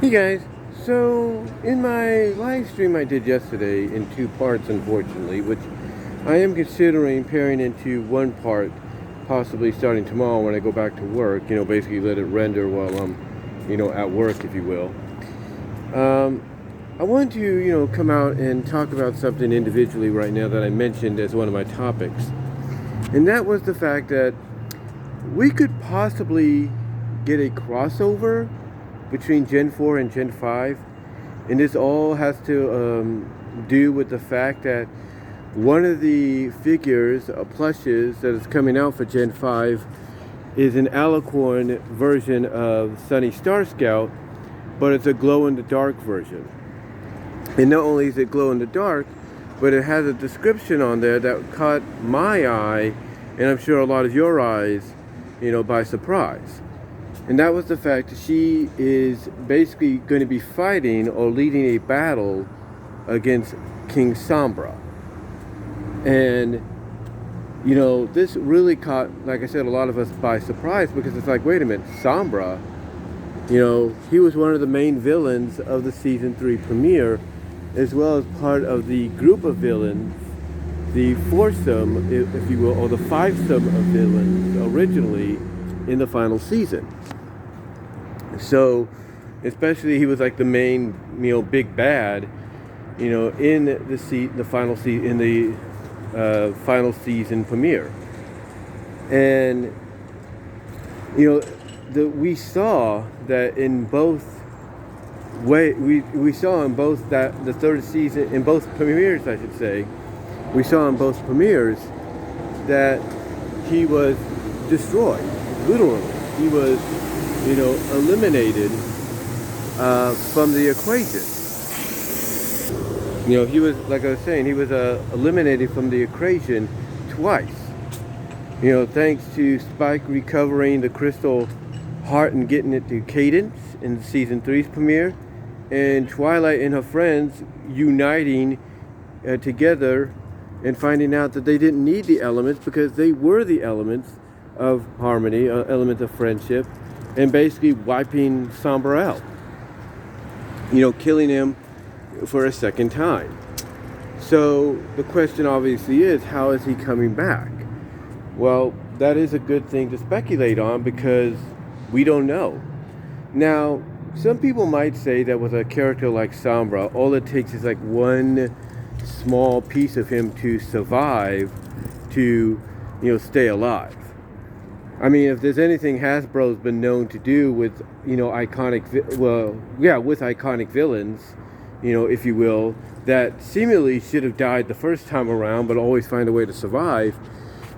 Hey guys, so in my live stream I did yesterday in two parts, unfortunately, which I am considering pairing into one part, possibly starting tomorrow when I go back to work, basically let it render while I'm, at work, if you will. I want to, come out and talk about something individually right now that I mentioned as one of my topics. And that was the fact that we could possibly get a crossover between Gen 4 and Gen 5, and this all has to do with the fact that one of the figures, plushes, that is coming out for Gen 5 is an alicorn version of Sunny Star Scout, but it's a glow-in-the-dark version. And not only is it glow-in-the-dark, but it has a description on there that caught my eye, and I'm sure a lot of your eyes, by surprise. And that was the fact that she is basically going to be fighting or leading a battle against King Sombra. And, this really caught, like I said, a lot of us by surprise, because it's like, wait a minute, Sombra, he was one of the main villains of the Season 3 premiere, as well as part of the group of villains, the foursome, if you will, or the fivesome of villains originally in the final season. So, especially he was like the main, big bad, in the final season premiere. And we saw that in both we saw in both that the third season, in both premieres, I should say, we saw in both premieres that he was destroyed, literally. He was eliminated from the equation. He was, like I was saying, he was eliminated from the equation twice. Thanks to Spike recovering the crystal heart and getting it to Cadence in Season 3's premiere, and Twilight and her friends uniting together and finding out that they didn't need the elements because they were the elements of harmony, elements of friendship, and basically wiping Sombra out. Killing him for a second time. So the question obviously is, how is he coming back? Well, that is a good thing to speculate on because we don't know. Now, some people might say that with a character like Sombra, all it takes is like one small piece of him to survive, to, stay alive. I mean, if there's anything Hasbro's been known to do with, iconic villains, if you will, that seemingly should have died the first time around, but always find a way to survive,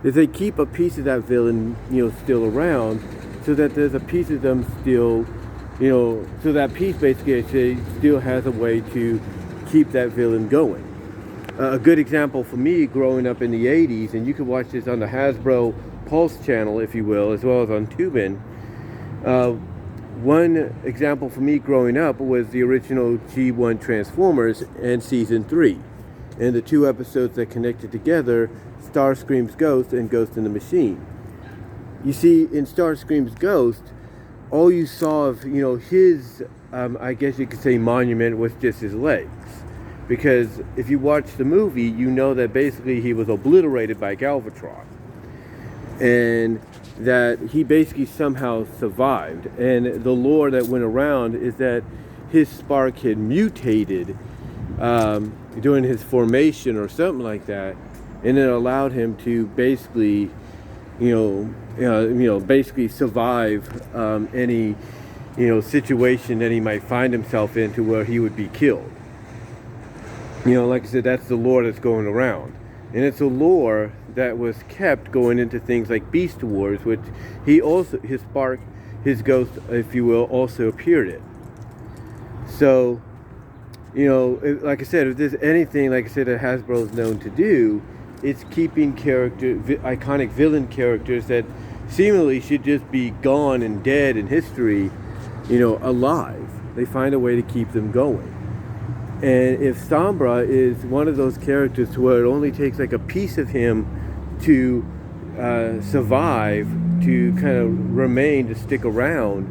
is they keep a piece of that villain, still around, so that there's a piece of them still, so that piece basically, I say, still has a way to keep that villain going. A good example for me growing up in the 80s, and you can watch this on the Hasbro Pulse channel, if you will, as well as on Tubin. One example for me growing up was the original G1 Transformers and Season 3. And the two episodes that connected together, Starscream's Ghost and Ghost in the Machine. You see, in Starscream's Ghost, all you saw of, his, I guess you could say, monument was just his legs. Because if you watch the movie, you know that basically he was obliterated by Galvatron. And that he basically somehow survived. And the lore that went around is that his spark had mutated during his formation or something like that, and it allowed him to basically, basically survive any, situation that he might find himself in, to where he would be killed. Like I said, that's the lore that's going around. And it's a lore that was kept going into things like Beast Wars, which his spark, his ghost, if you will, also appeared in. So, like I said, if there's anything, like I said, that Hasbro is known to do, it's keeping iconic villain characters that seemingly should just be gone and dead in history, alive. They find a way to keep them going. And if Sombra is one of those characters to where it only takes like a piece of him to survive, to kind of remain, to stick around,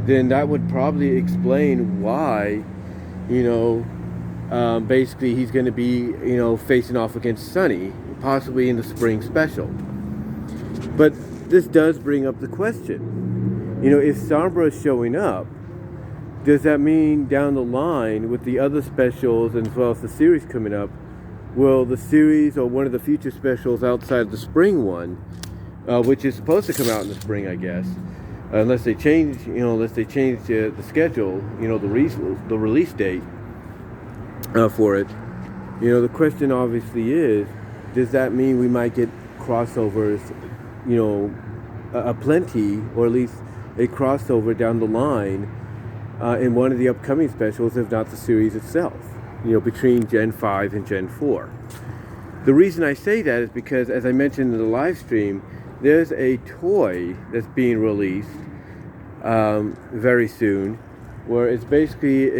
then that would probably explain why, basically he's going to be, facing off against Sunny, possibly in the spring special. But this does bring up the question, if Sombra is showing up, does that mean down the line with the other specials and as well as the series coming up, will the series or one of the future specials outside of the spring one, which is supposed to come out in the spring, I guess, unless they change, the schedule, the release date for it. The question obviously is, does that mean we might get crossovers, a plenty, or at least a crossover down the line in one of the upcoming specials, if not the series itself, between Gen 5 and Gen 4. The reason I say that is because, as I mentioned in the live stream, there's a toy that's being released very soon, where it's basically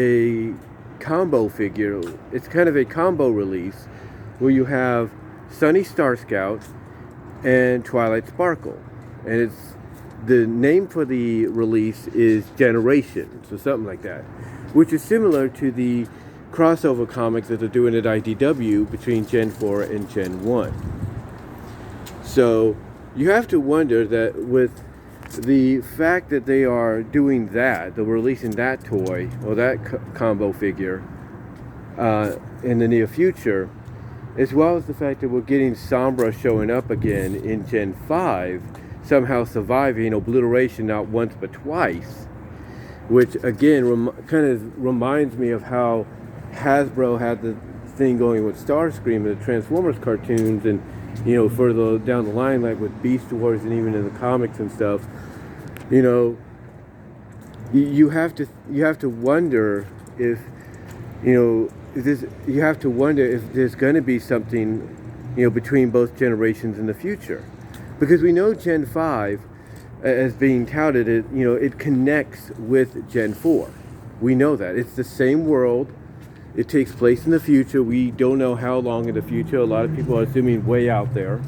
a combo figure. It's kind of a combo release where you have Sunny Star Scout and Twilight Sparkle, and it's the name for the release is Generation, so something like that, which is similar to the crossover comics that they're doing at IDW between Gen 4 and Gen 1. So you have to wonder that with the fact that they are doing that, they're releasing that toy or that combo figure in the near future, as well as the fact that we're getting Sombra showing up again in Gen 5, somehow surviving obliteration not once but twice, which again kind of reminds me of how Hasbro had the thing going with Starscream and the Transformers cartoons, and further down the line, like with Beast Wars and even in the comics and stuff. You have to wonder if you have to wonder if there's going to be something between both generations in the future, because we know Gen 5 as being touted, it connects with Gen 4. We know that it's the same world. It takes place in the future. We don't know how long in the future. A lot of people are assuming way out there.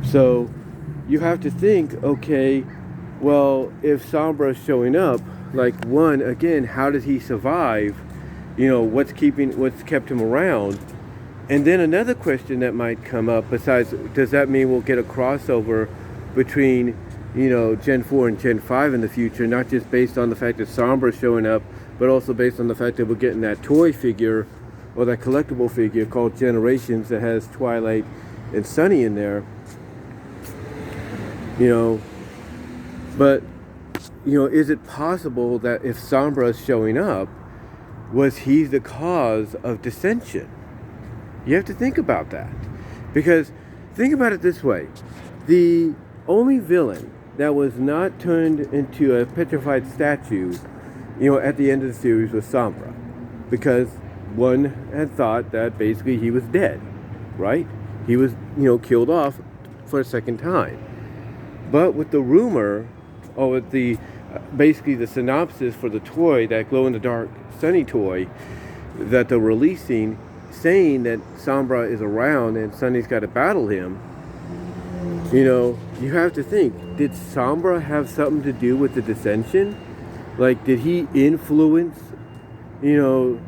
So you have to think, okay, well, if Sombra is showing up, like, one, again, how does he survive? What's kept him around? And then another question that might come up besides, does that mean we'll get a crossover between, Gen 4 and Gen 5 in the future, not just based on the fact that Sombra is showing up, but also based on the fact that we're getting that toy figure or that collectible figure called Generations that has Twilight and Sunny in there. But, is it possible that if Sombra is showing up, was he the cause of dissension? You have to think about that. Because think about it this way. The only villain that was not turned into a petrified statue at the end of the series was Sombra, because one had thought that basically he was dead, right? He was, killed off for a second time. But with the rumor, or with the basically the synopsis for the toy, that glow-in-the-dark Sunny toy that they're releasing, saying that Sombra is around and Sunny's got to battle him, you have to think, did Sombra have something to do with the dissension? Like, did he influence, the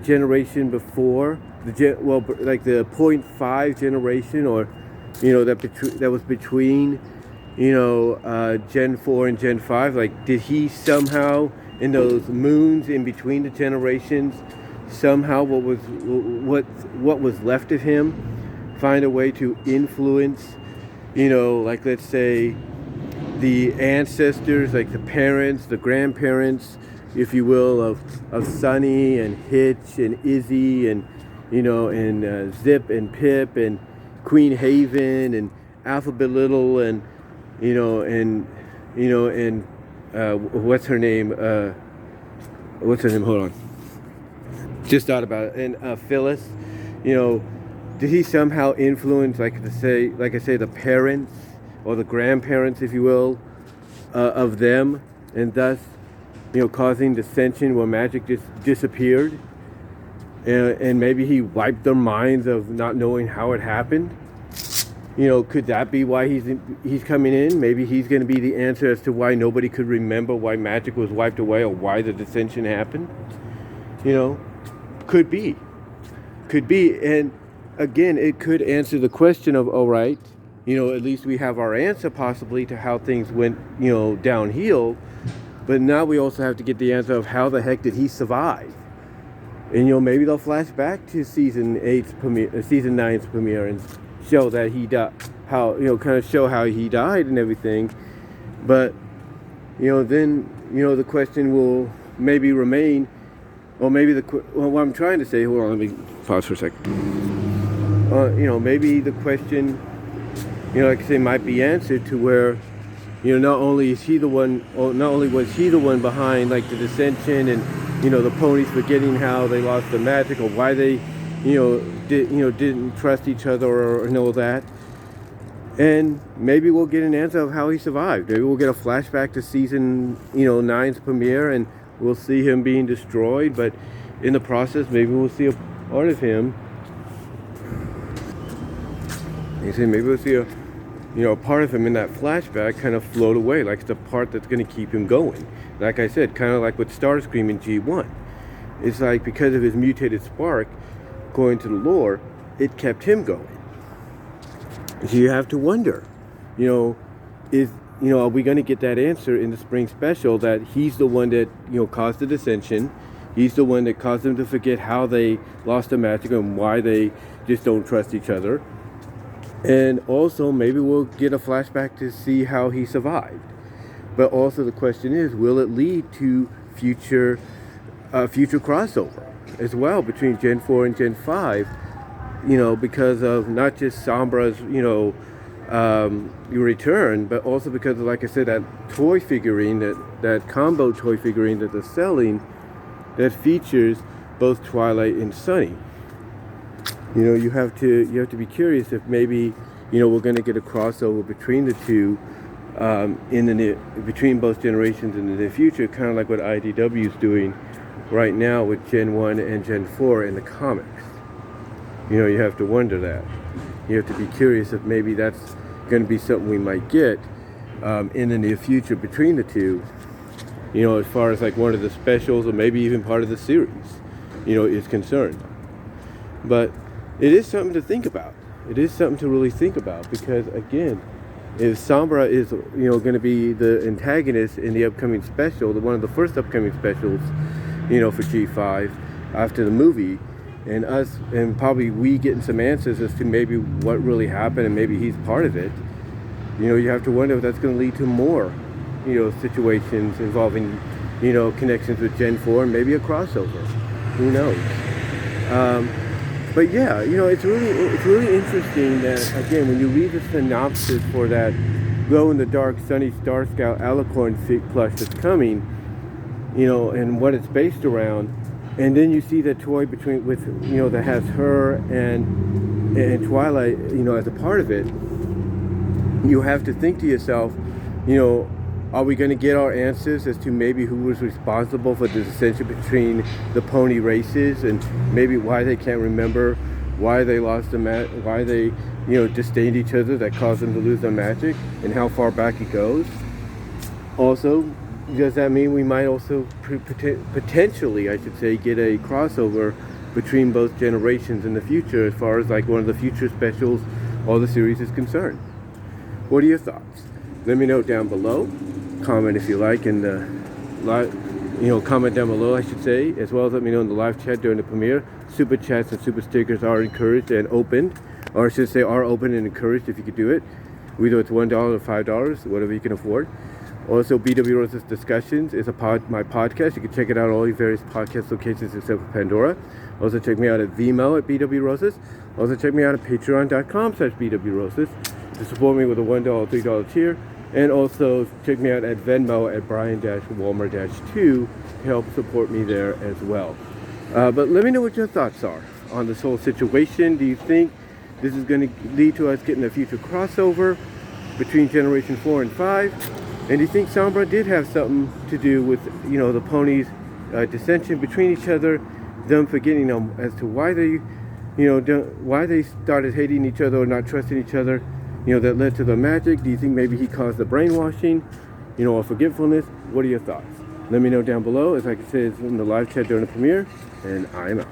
generation before, like the 0.5 generation, or, that was between, Gen 4 and Gen 5? Like, did he somehow, in those moons in between the generations, somehow what was left of him, find a way to influence, like, let's say, the ancestors, like the parents, the grandparents, if you will, of Sunny and Hitch and Izzy and and Zip and Pip and Queen Haven and Alphabet Little and what's her name? Hold on. Just thought about it. And Phyllis, did he somehow influence, like I say, the parents or the grandparents, if you will, of them, and thus, causing dissension where magic just disappeared, and maybe he wiped their minds of not knowing how it happened? Could that be why he's coming in? Maybe he's going to be the answer as to why nobody could remember why magic was wiped away or why the dissension happened. Could be. And again, it could answer the question of, all right, at least we have our answer possibly to how things went, downhill. But now we also have to get the answer of how the heck did he survive? And, maybe they'll flash back to season 9's premiere and show that he died, show how he died and everything. But, then, the question will maybe remain, or maybe what I'm trying to say, hold on, let me pause for a second. Maybe the question, like I say, might be answered to where, not only was he the one behind like the dissension and, the ponies forgetting how they lost the magic or why they, didn't trust each other or all that. And maybe we'll get an answer of how he survived. Maybe we'll get a flashback to season, 9's premiere and we'll see him being destroyed. But in the process, maybe we'll see a part of him. Maybe we'll see a part of him in that flashback kind of float away, like the part that's going to keep him going. Like I said, kind of like with Starscream in G1. It's like because of his mutated spark going to the lore, it kept him going. So you have to wonder, are we going to get that answer in the spring special that he's the one that, caused the dissension? He's the one that caused them to forget how they lost the magic and why they just don't trust each other. And also, maybe we'll get a flashback to see how he survived. But also the question is, will it lead to future crossover as well between Gen 4 and Gen 5? Because of not just Sombra's, return, but also because of, like I said, that toy figurine, that combo toy figurine that they're selling that features both Twilight and Sunny. You have to be curious if maybe, we're going to get a crossover between the two between both generations in the near future, kind of like what IDW is doing right now with Gen 1 and Gen 4 in the comics. You have to wonder that. You have to be curious if maybe that's going to be something we might get in the near future between the two, as far as like one of the specials or maybe even part of the series, is concerned. But it is something to think about. It is something to really think about because, again, if Sombra is, going to be the antagonist in the upcoming special, one of the first upcoming specials, for G5 after the movie, and probably we getting some answers as to maybe what really happened and maybe he's part of it, you have to wonder if that's going to lead to more, situations involving, connections with Gen 4 and maybe a crossover. Who knows? But yeah, it's really interesting that, again, when you read the synopsis for that glow-in-the-dark Sunny Star Scout Alicorn plush that's coming, and what it's based around, and then you see that toy that has her and Twilight, as a part of it, you have to think to yourself, are we going to get our answers as to maybe who was responsible for the dissension between the pony races and maybe why they can't remember why they lost why they, disdained each other that caused them to lose their magic and how far back it goes? Also, does that mean we might also potentially, I should say, get a crossover between both generations in the future as far as like one of the future specials or the series is concerned? What are your thoughts? Let me know down below. Comment if you like in the live, comment down below, I should say, as well as let me know in the live chat during the premiere. Super chats and super stickers are encouraged and opened, or I should say are open and encouraged if you could do it. Whether it's $1 or $5, whatever you can afford. Also, BW Rose's Discussions is my podcast. You can check it out at all your various podcast locations except for Pandora. Also, check me out at VENMO at BW Roses. Also, check me out at patreon.com/BW Roses to support me with a $1 or $3 tier. And also, check me out at Venmo at Brian-Walmer-2 to help support me there as well. But let me know what your thoughts are on this whole situation. Do you think this is going to lead to us getting a future crossover between Generation 4 and 5? And do you think Sombra did have something to do with, the ponies' dissension between each other, them forgetting them as to why they, why they started hating each other or not trusting each other? that led to the magic? Do you think maybe he caused the brainwashing, or forgetfulness? What are your thoughts? Let me know down below. As I said, in the live chat during the premiere, and I'm out.